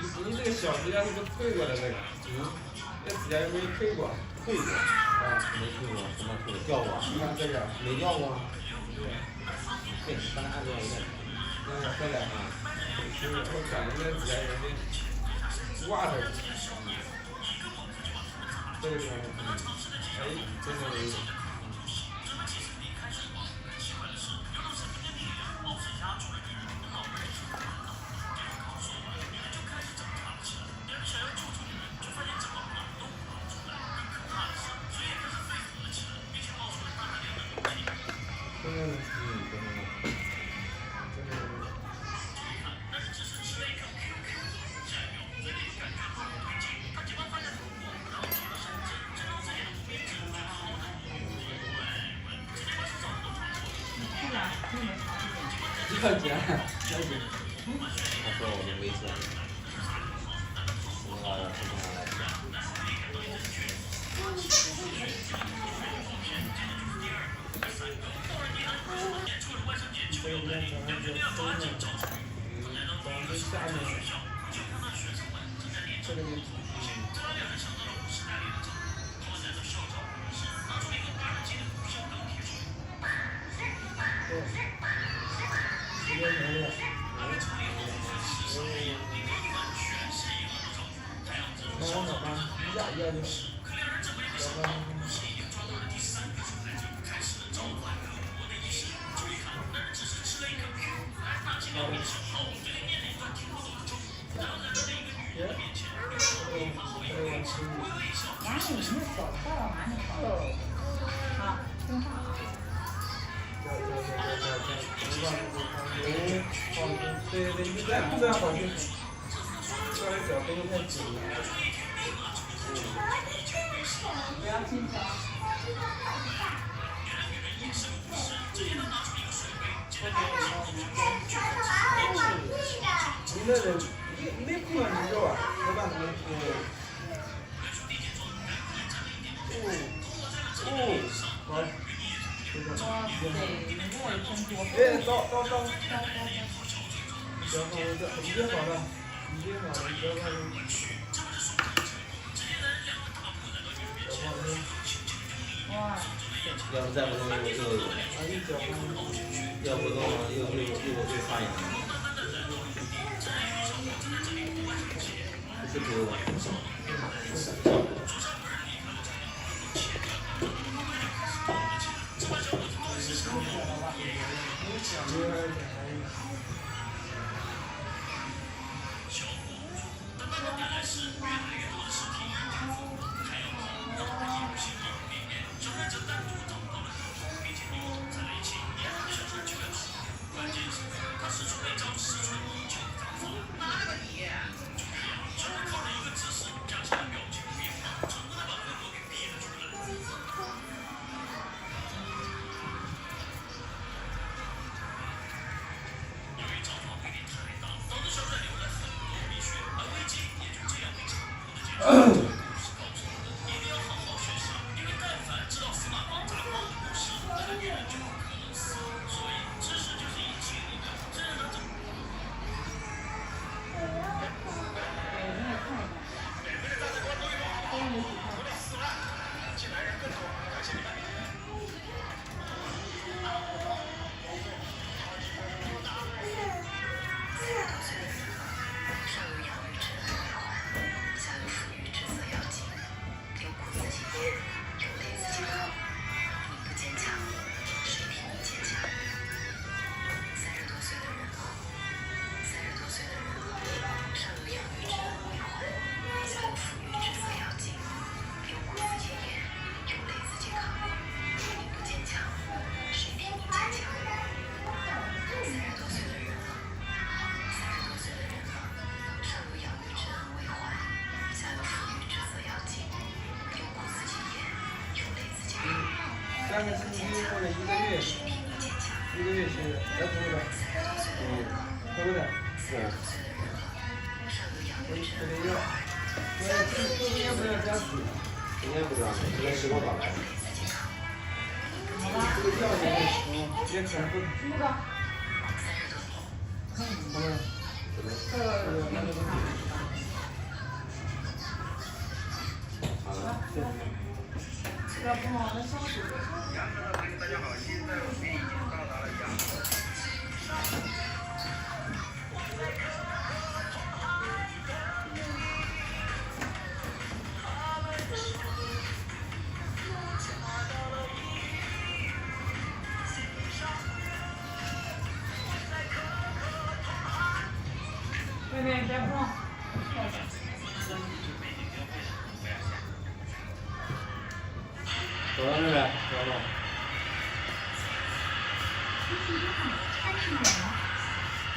你这个小指甲是不是退过的那个？这指甲有没有退过？退过。没退过，什么退？掉过？你看这个。没掉过。对，刚才按掉一下。这个。就是我感觉这个指甲有点刮着。这个地方。哎，真的有。要剪，要剪。他说我就危险。那个什么来着？这边咱们就分了，咱们下面这个地方。时间没了。慢慢找吧，一下一下就。找吧。哪里没找到？哪里找到？好，真好。对，你这样好听。这样脚不能太紧了。不要紧张。你那人，你不能你肉啊，我把你好。哇塞，你这也真多。哎，到。然后这已经好了，然后。哇。要不再不弄又。要不弄又发炎了。不是丢了。3个星期或者1个月，1个月是来投的，投的，对。这个药，今天不要加水，今天不加水，今天吃过早饭。这个药也很熟，也可能不。好了。要不嘛，那小数。大家好，现在我们已经到达了阳朔。妹妹别碰。走了妹妹，走了。